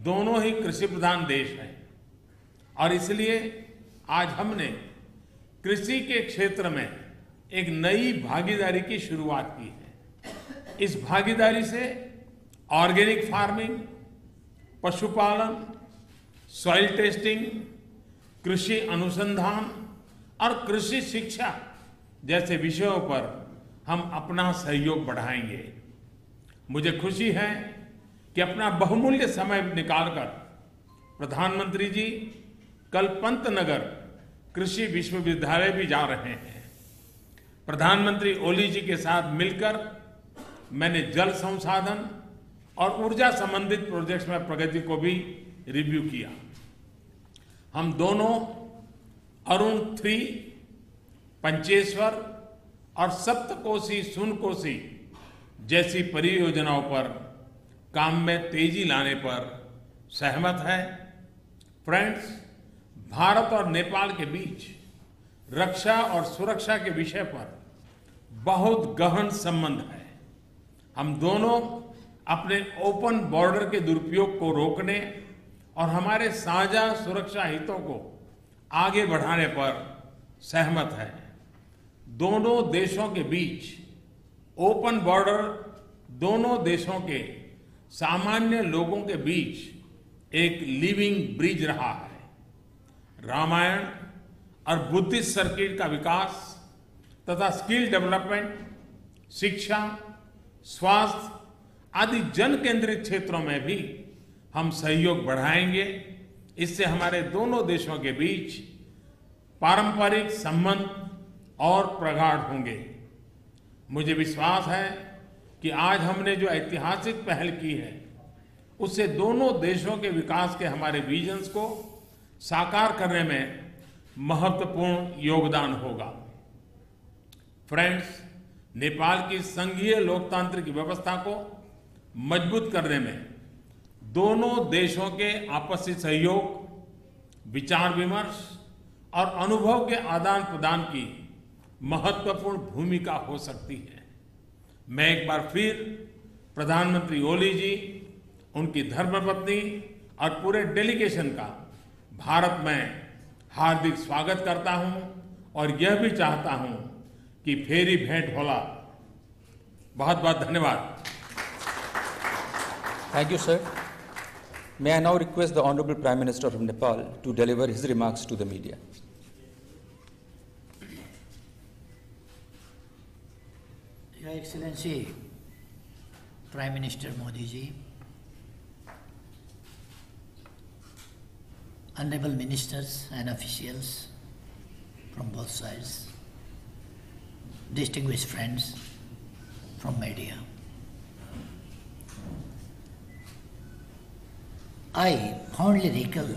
दोनों ही कृषि प्रधान देश हैं और इसलिए आज हमने कृषि के क्षेत्र में एक नई भागीदारी की शुरुआत की है। इस भागीदारी से ऑर्गेनिक फार्मिंग, पशुपालन, सॉइल टेस्टिंग, कृषि अनुसंधान और कृषि शिक्षा जैसे विषयों पर हम अपना सहयोग बढ़ाएंगे। मुझे खुशी है कि अपना बहुमूल्य समय निकालकर प्रधानमंत्री जी कल पंतनगर कृषि विश्वविद्यालय भी जा रहे हैं। प्रधानमंत्री ओली जी के साथ मिलकर मैंने जल संसाधन और ऊर्जा संबंधित प्रोजेक्ट्स में प्रगति को भी रिव्यू किया। हम दोनों अरुण 3, पंचेश्वर और सप्तकोशी सुनकोशी जैसी परियोजनाओं पर काम में तेजी लाने पर सहमत है। फ्रेंड्स, भारत और नेपाल के बीच रक्षा और सुरक्षा के विषय पर बहुत गहन संबंध है। हम दोनों अपने ओपन बॉर्डर के दुरुपयोग को रोकने और हमारे साझा सुरक्षा हितों को आगे बढ़ाने पर सहमत हैं। दोनों देशों के बीच ओपन बॉर्डर दोनों देशों के सामान्य लोगों के बीच एक लिविंग ब्रिज रहा है। रामायण और बुद्धिस्ट सर्किट का विकास तथा स्किल डेवलपमेंट, शिक्षा, स्वास्थ्य आदि जन केंद्रित क्षेत्रों में भी हम सहयोग बढ़ाएंगे। इससे हमारे दोनों देशों के बीच पारंपरिक संबंध और प्रगाढ़ होंगे। मुझे विश्वास है कि आज हमने जो ऐतिहासिक पहल की है उससे दोनों देशों के विकास के हमारे विजन्स को साकार करने में महत्वपूर्ण योगदान होगा। फ्रेंड्स, नेपाल की संघीय लोकतांत्रिक व्यवस्था को मजबूत करने में दोनों देशों के आपसी सहयोग, विचार विमर्श और अनुभव के आदान प्रदान की महत्वपूर्ण भूमिका हो सकती है। मैं एक बार फिर प्रधानमंत्री ओली जी, उनकी धर्मपत्नी और पूरे डेलीगेशन का भारत में हार्दिक स्वागत करता हूं और यह भी चाहता हूं कि फेरी भेंट होला। बहुत बहुत धन्यवाद। Thank you, sir. May I now request the Honorable Prime Minister of Nepal to deliver his remarks to the media. Your Excellency, Prime Minister Modi ji, honorable ministers and officials from both sides, distinguished friends from media, I fondly recall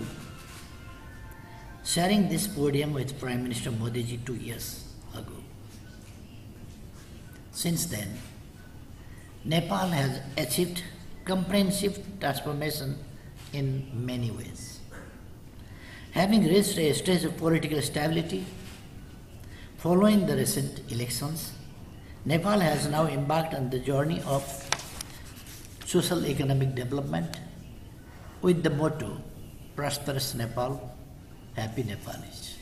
sharing this podium with Prime Minister Modi ji 2 years ago. Since then, Nepal has achieved comprehensive transformation in many ways. Having reached a stage of political stability, following the recent elections, Nepal has now embarked on the journey of social economic development with the motto, Prosperous Nepal, Happy Nepalis.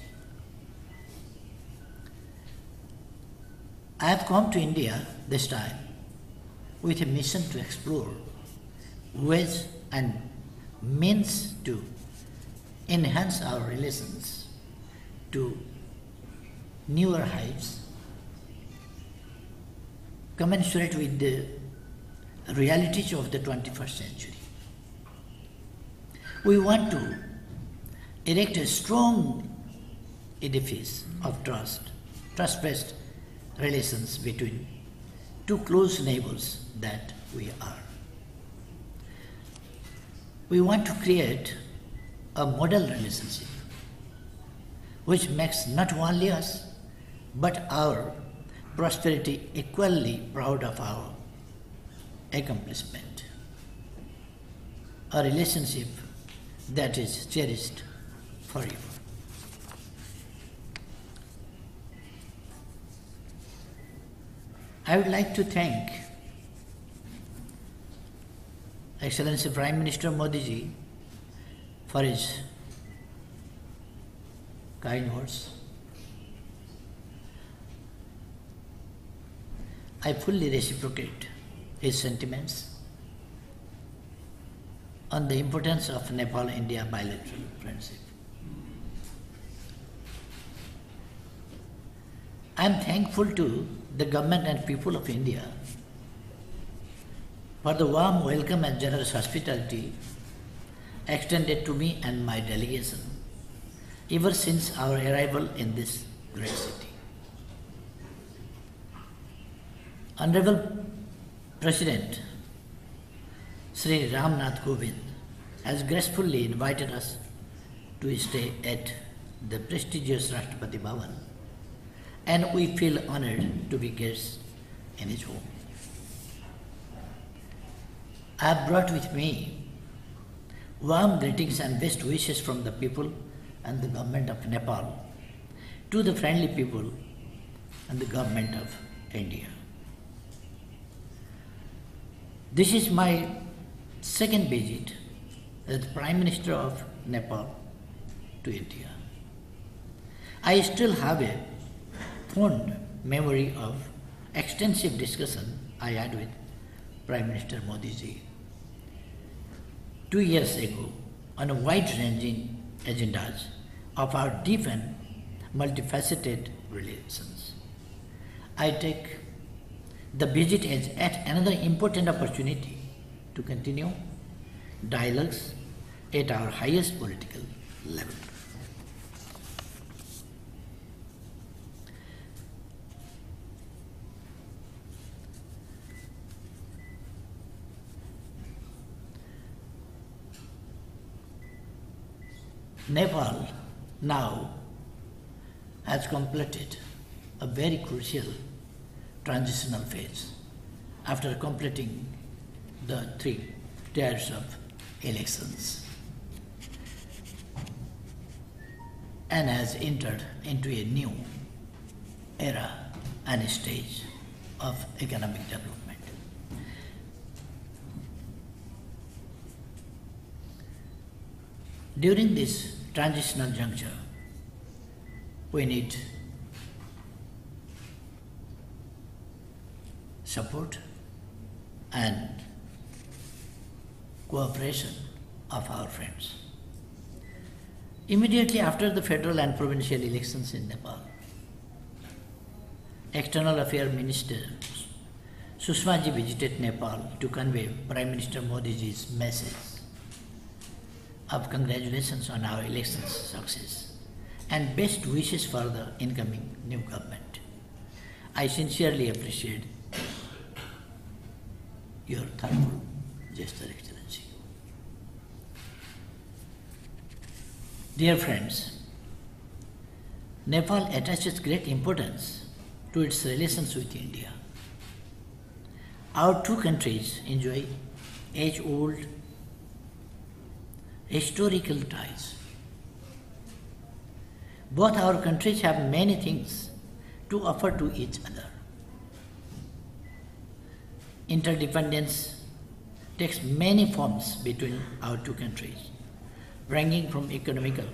I have come to India this time with a mission to explore ways and means to enhance our relations to newer heights, commensurate with the realities of the 21st century. We want to erect a strong edifice of trust-based relations between two close neighbors that we are. We want to create a model relationship which makes not only us but our prosperity equally proud of our accomplishment. A relationship that is cherished forever. I would like to thank Excellency Prime Minister Modi ji for his kind words. I fully reciprocate his sentiments on the importance of Nepal-India bilateral friendship. I am thankful to the government and people of India for the warm welcome and generous hospitality extended to me and my delegation ever since our arrival in this great city. Honorable President Sri Ramnath Kovind has gracefully invited us to stay at the prestigious Rashtrapati Bhavan, and we feel honored to be guests in his home. I have brought with me warm greetings and best wishes from the people and the government of Nepal to the friendly people and the government of India. This is my second visit as Prime Minister of Nepal to India. I still have a fond memory of extensive discussion I had with Prime Minister Modi ji 2 years ago on a wide-ranging agendas of our deep and multifaceted relations. I take the visit as yet another important opportunity to continue dialogues at our highest political level. Nepal now has completed a very crucial transitional phase after completing the 3 tiers of elections and has entered into a new era and stage of economic development. During this transitional juncture, we need support and cooperation of our friends. Immediately after the federal and provincial elections in Nepal, External Affairs Minister Sushma ji visited Nepal to convey Prime Minister Modi ji's message of congratulations on our elections success and best wishes for the incoming new government. I sincerely appreciate your thoughtful gesture, Excellency. Dear friends, Nepal attaches great importance to its relations with India. Our two countries enjoy age-old historical ties. Both our countries have many things to offer to each other. Interdependence takes many forms between our two countries, ranging from economical,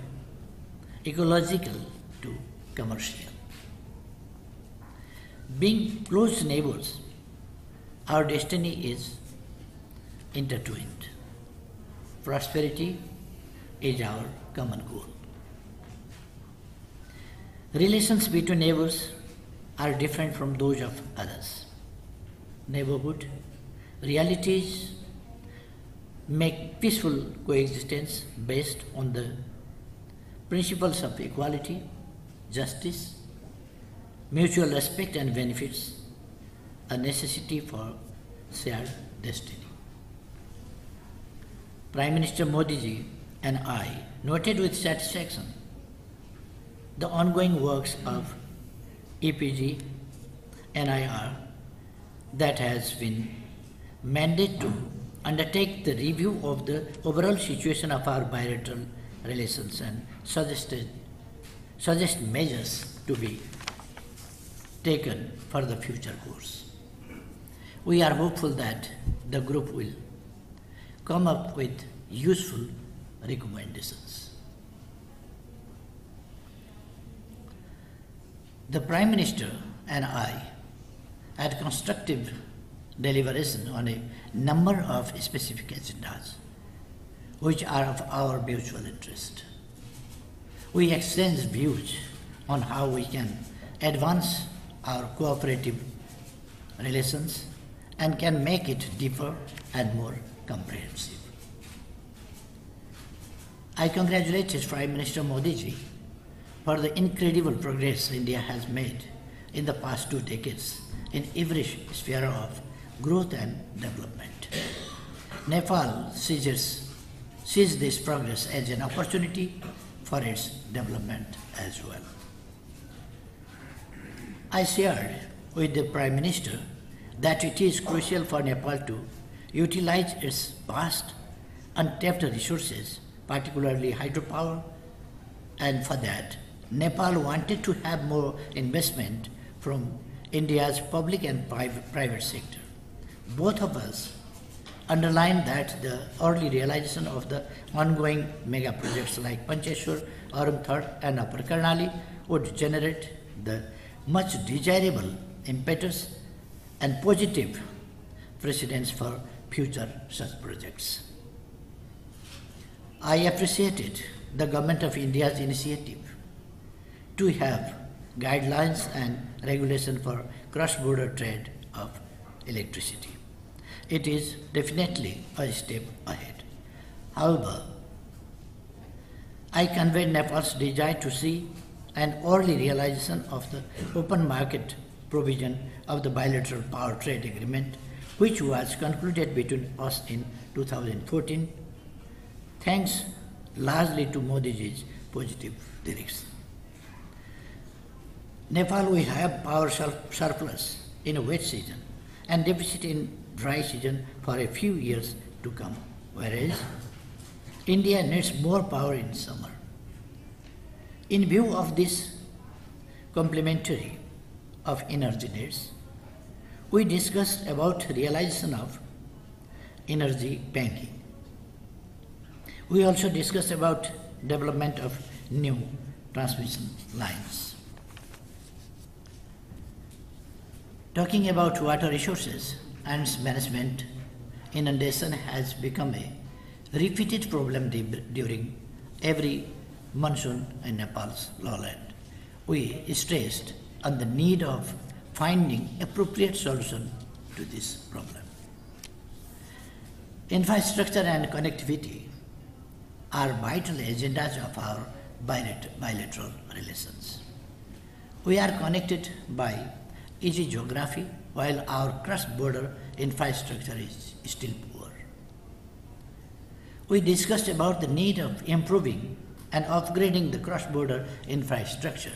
ecological to commercial. Being close neighbors, our destiny is intertwined. Prosperity is our common goal. Relations between neighbors are different from those of others. Neighborhood realities make peaceful coexistence based on the principles of equality, justice, mutual respect and benefits, a necessity for shared destiny. Prime Minister Modi ji and I noted with satisfaction the ongoing works of EPG NIR that has been mandated to undertake the review of the overall situation of our bilateral relations and suggest measures to be taken for the future course. We are hopeful that the group will come up with useful recommendations. The Prime Minister and I had constructive deliberation on a number of specific agendas which are of our mutual interest. We exchanged views on how we can advance our cooperative relations and can make it deeper and more comprehensive. I congratulated Prime Minister Modi ji for the incredible progress India has made in the past 2 decades in every sphere of growth and development. Nepal sees this progress as an opportunity for its development as well. I shared with the Prime Minister that it is crucial for Nepal to utilize its vast untapped resources, particularly hydropower, and for that, Nepal wanted to have more investment from India's public and private sector. Both of us underlined that the early realization of the ongoing mega projects like Pancheshwar, Arunthar and Upper Karnali would generate the much desirable impetus and positive precedents for future such projects. I appreciated the Government of India's initiative to have guidelines and regulation for cross-border trade of electricity. It is definitely a step ahead. However, I conveyed Nepal's desire to see an early realization of the open market provision of the bilateral power trade agreement, which was concluded between us in 2014, thanks largely to Modi ji's positive direction. Nepal will have power surplus in a wet season and deficit in dry season for a few years to come, whereas India needs more power in summer. In view of this complementary of energy needs, we discussed about realization of energy banking. We also discussed about development of new transmission lines. Talking about water resources and its management, inundation has become a repeated problem during every monsoon in Nepal's lowland. We stressed on the need of finding appropriate solution to this problem. Infrastructure and connectivity are vital agendas of our bilateral relations. We are connected by easy geography, while our cross-border infrastructure is still poor. We discussed about the need of improving and upgrading the cross-border infrastructure,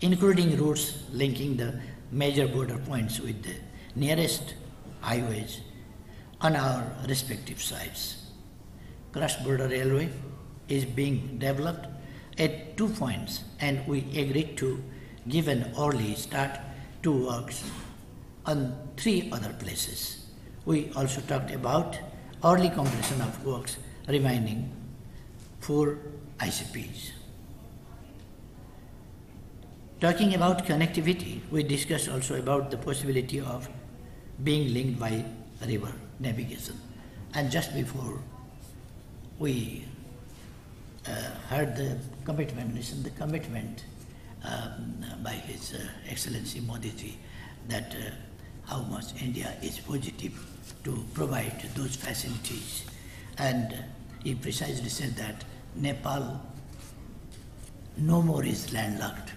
including routes linking the major border points with the nearest highways on our respective sides. Cross-border railway is being developed at 2 points, and we agreed to give an early start to works on 3 other places. We also talked about early completion of works remaining 4 ICPs. Talking about connectivity, we discussed also about the possibility of being linked by river navigation. And just before we heard the commitment, listened the commitment by His Excellency Modi ji that how much India is positive to provide those facilities. And he precisely said that Nepal no more is landlocked.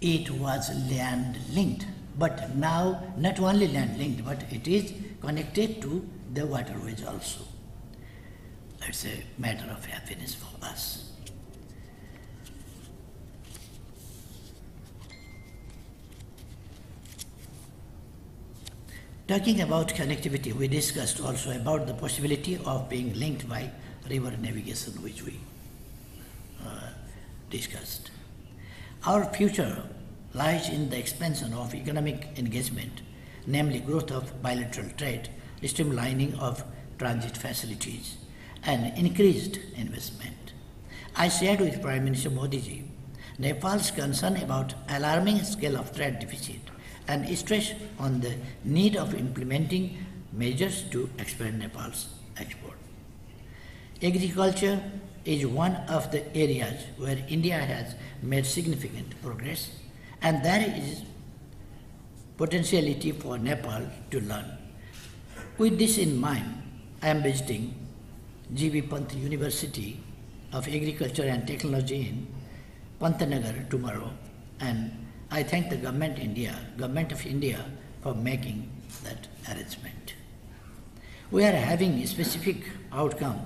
It was land-linked, but now not only land-linked, but it is connected to the waterways also. It's a matter of happiness for us. Talking about connectivity, we discussed also about the possibility of being linked by river navigation, which we discussed. Our future lies in the expansion of economic engagement, namely growth of bilateral trade, streamlining of transit facilities, and increased investment. I shared with Prime Minister Modi ji Nepal's concern about alarming scale of trade deficit and stress on the need of implementing measures to expand Nepal's export. Agriculture is one of the areas where India has made significant progress, and there is potentiality for Nepal to learn. With this in mind, I am visiting G.B. Pant University of Agriculture and Technology in Pantnagar tomorrow, and I thank the Government of India for making that arrangement. We are having a specific outcome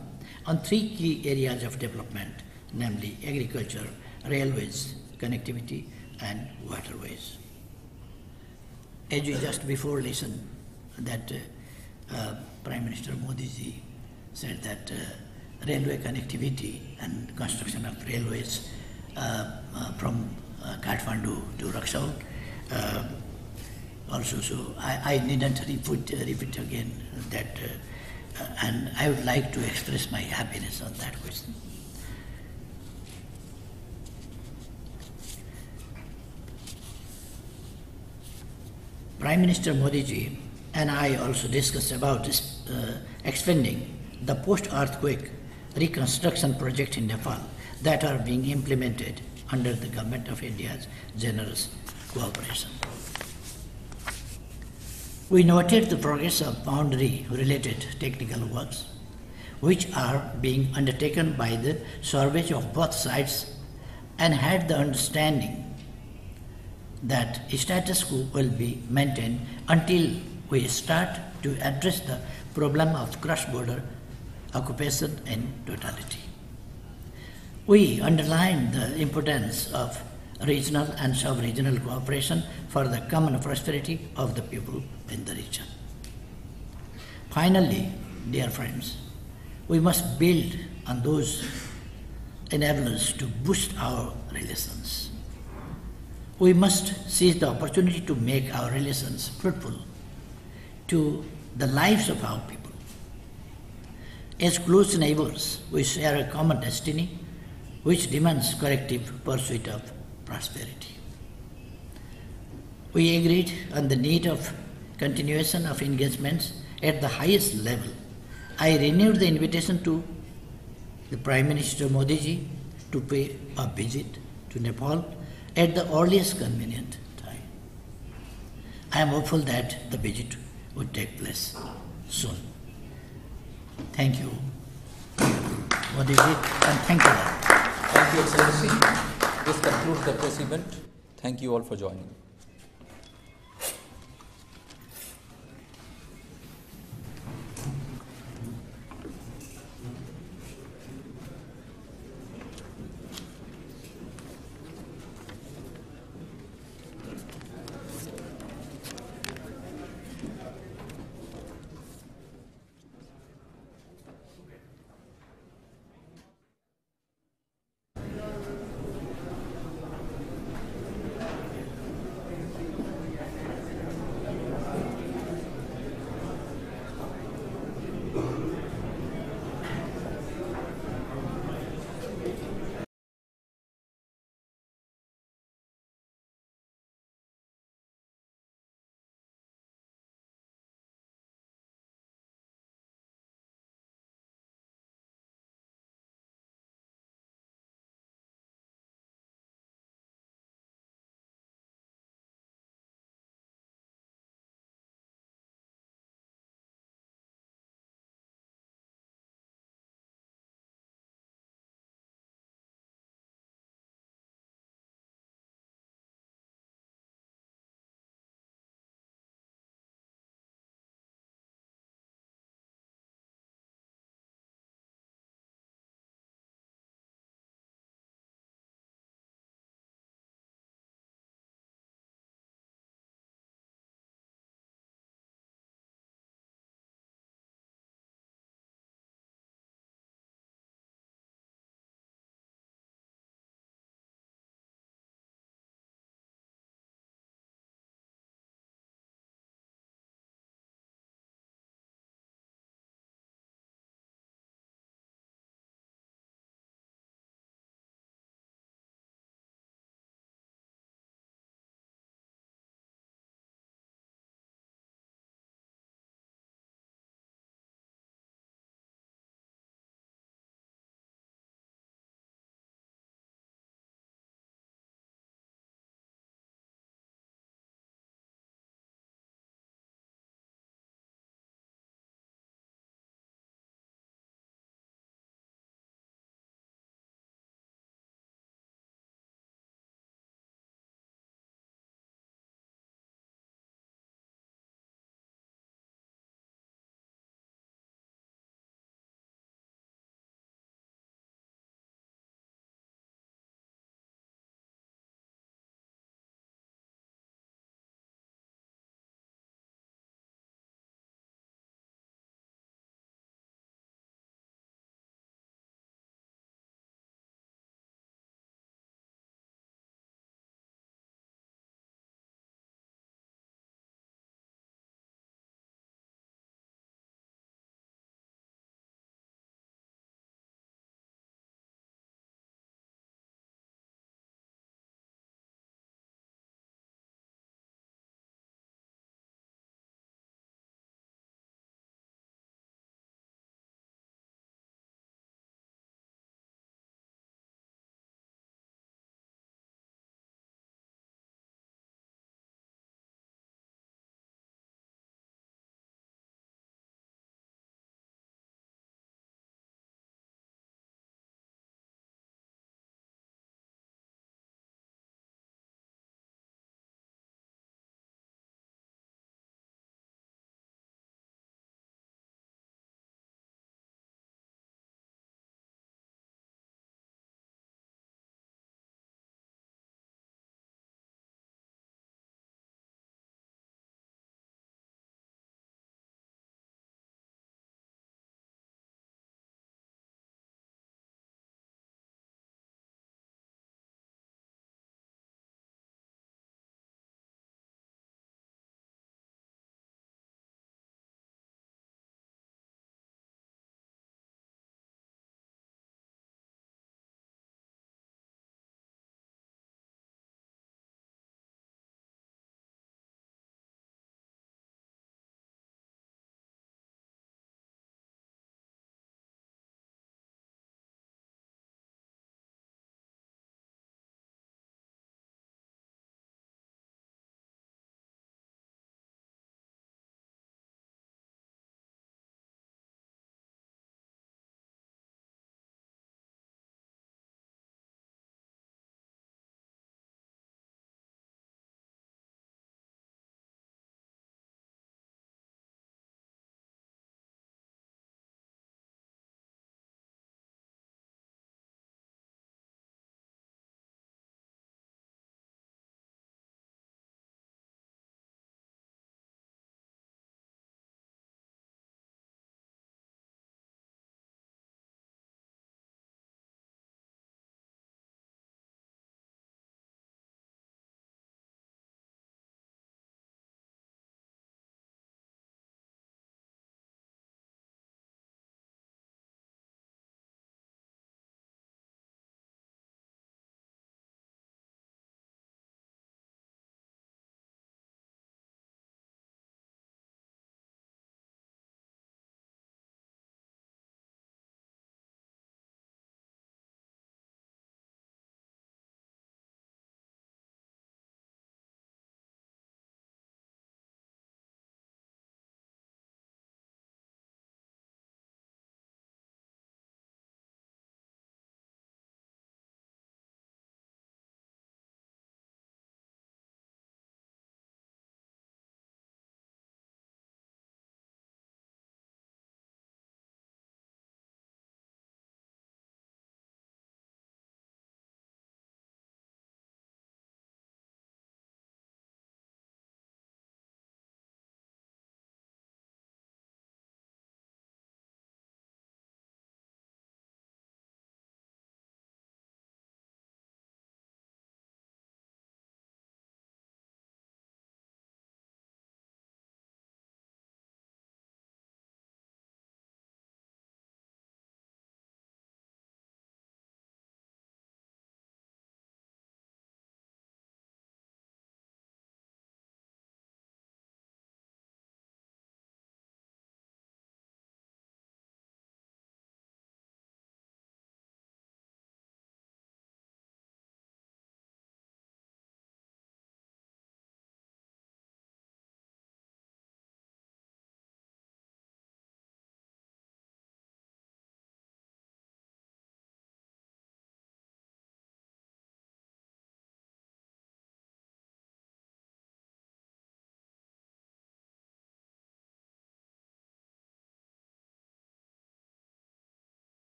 on 3 key areas of development, namely agriculture, railways, connectivity, and waterways. As you just before listened, that Prime Minister Modi ji said that railway connectivity and construction of railways from Kathmandu to Raxaul also, so I needn't repeat again that, and I would like to express my happiness on that question. Prime Minister Modi ji and I also discussed about expanding the post-earthquake reconstruction project in Nepal that are being implemented under the Government of India's generous cooperation. We noted the progress of boundary-related technical works, which are being undertaken by the surveys of both sides, and had the understanding that status quo will be maintained until we start to address the problem of cross-border occupation in totality. We underlined the importance of regional and sub-regional cooperation for the common prosperity of the people in the region. Finally, dear friends, we must build on those enablers to boost our relations. We must seize the opportunity to make our relations fruitful to the lives of our people. As close neighbors, we share a common destiny which demands collective pursuit of prosperity. We agreed on the need of continuation of engagements at the highest level. I renewed the invitation to the Prime Minister Modi ji to pay a visit to Nepal at the earliest convenient time. I am hopeful that the visit would take place soon. Thank you, Modi ji, and thank you all. Thank you, Excellency. This concludes the press event. Thank you all for joining.